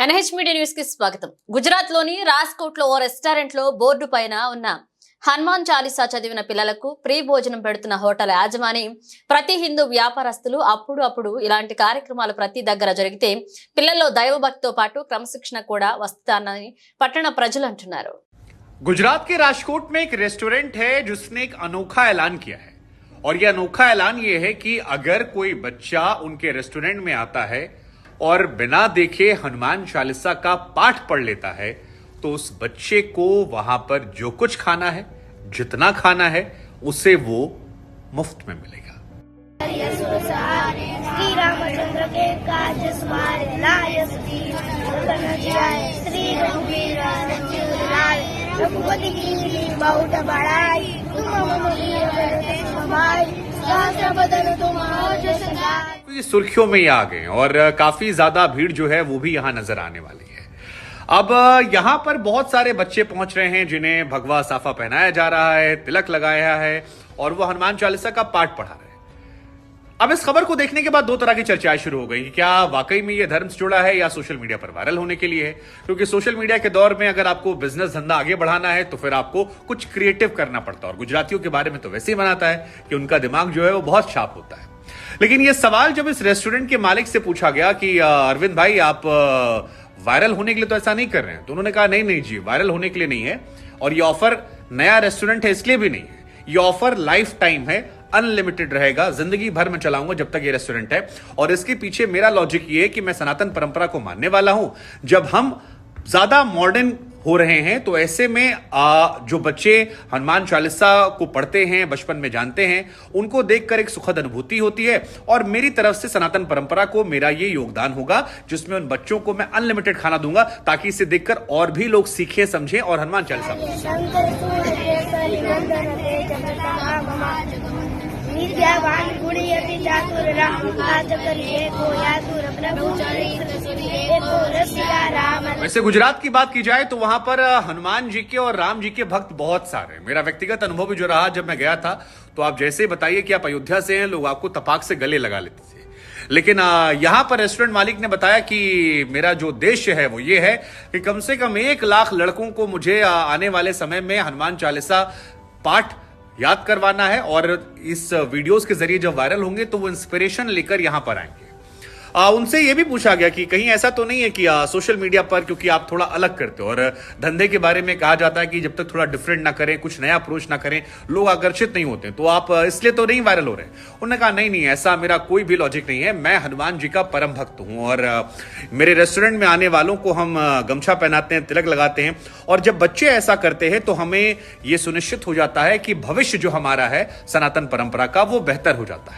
NH media news కి స్వాగతం. గుజరాత్ లోని రాజ్కోట్ లో ఓ రెస్టారెంట్ లో బోర్డు పైన ఉన్న హనుమాన్ చాలీసా చదివిన పిల్లలకు ప్రీ భోజనం పెడుతున్న హోటల్ యాజమాని ప్రతి హిందూ వ్యాపారస్తులు అప్పుడు ఇలాంటి కార్యక్రమాలు ప్రతి దగ్గర జరిగితే పిల్లల్లో దైవభక్తితో పాటు క్రమశిక్షణ కూడా వస్తుందని పట్టణ ప్రజలు అంటున్నారు. गुजरात के राजकोट में एक रेस्टोरेंट है जिसने एक अनोखा ऐलान किया है और यह अनोखा ऐलान यह है कि अगर कोई बच्चा उनके रेस्टोरेंट में आता है और बिना देखे हनुमान चालीसा का पाठ पढ़ लेता है तो उस बच्चे को वहां पर जो कुछ खाना है, जितना खाना है, उसे वो मुफ्त में मिलेगा. श्री रामचंद्र के काज स्मार लायस की श्री रघुवीर राय रघुपति की बहुत बड़ाई तुम भाई बदल तुम ये सुर्खियों में ये आ गए और काफी ज्यादा भीड़ जो है वो भी यहाँ नजर आने वाली है. अब यहाँ पर बहुत सारे बच्चे पहुंच रहे हैं जिन्हें भगवा साफा पहनाया जा रहा है, तिलक लगाया है और वो हनुमान चालीसा का पाठ पढ़ा रहे हैं. अब इस खबर को देखने के बाद दो तरह की चर्चाएं शुरू हो गई. क्या वाकई में ये धर्म से जुड़ा है या सोशल मीडिया पर वायरल होने के लिए है? क्योंकि सोशल मीडिया के दौर में अगर आपको बिजनेस धंधा आगे बढ़ाना है तो फिर आपको कुछ क्रिएटिव करना पड़ता है और गुजरातियों के बारे में तो वैसे ही बनाता है कि उनका दिमाग जो है वो बहुत शार्प होता है. लेकिन ये सवाल जब इस रेस्टोरेंट के मालिक से पूछा गया कि अरविंद भाई आप वायरल होने के लिए तो ऐसा नहीं कर रहे हैं, तो उन्होंने कहा नहीं जी, वायरल होने के लिए नहीं है और ये ऑफर नया रेस्टोरेंट है इसलिए भी नहीं है. ये ऑफर लाइफ टाइम है, अनलिमिटेड रहेगा, जिंदगी भर में चलाऊंगा जब तक ये रेस्टोरेंट है. और इसके पीछे मेरा लॉजिक ये है कि मैं सनातन परंपरा को मानने वाला हूं. जब हम ज्यादा मॉडर्न हो रहे हैं तो ऐसे में जो बच्चे हनुमान चालीसा को पढ़ते हैं, बचपन में जानते हैं, उनको देखकर एक सुखद अनुभूति होती है और मेरी तरफ से सनातन परंपरा को मेरा ये योगदान होगा जिसमें उन बच्चों को मैं अनलिमिटेड खाना दूंगा ताकि इसे देखकर और भी लोग सीखें, समझें और हनुमान चालीसा वैसे गुजरात की बात की जाए तो वहां पर हनुमान जी के और राम जी के भक्त बहुत सारे हैं. मेरा व्यक्तिगत अनुभव भी जो रहा जब मैं गया था तो आप जैसे ही बताइए कि आप अयोध्या से हैं, लोग आपको तपाक से गले लगा लेते थे. लेकिन यहां पर रेस्टोरेंट मालिक ने बताया कि मेरा जो उद्देश्य है वो ये है कि कम से कम 1 लाख लड़कों को मुझे आने वाले समय में हनुमान चालीसा पाठ याद करवाना है और इस वीडियोस के जरिए जब वायरल होंगे तो वो इंस्पिरेशन लेकर यहां पर आएंगे. उनसे ये भी पूछा गया कि कहीं ऐसा तो नहीं है कि सोशल मीडिया पर क्योंकि आप थोड़ा अलग करते हो और धंधे के बारे में कहा जाता है कि जब तक थोड़ा डिफरेंट ना करें, कुछ नया अप्रोच ना करें, लोग आकर्षित नहीं होते, तो आप इसलिए तो नहीं वायरल हो रहे. उन्होंने कहा नहीं, ऐसा मेरा कोई भी लॉजिक नहीं है. मैं हनुमान जी का परम भक्त हूं और मेरे रेस्टोरेंट में आने वालों को हम गमछा पहनाते हैं, तिलक लगाते हैं और जब बच्चे ऐसा करते हैं तो हमें यह सुनिश्चित हो जाता है कि भविष्य जो हमारा है सनातन परंपरा का वो बेहतर हो जाता है.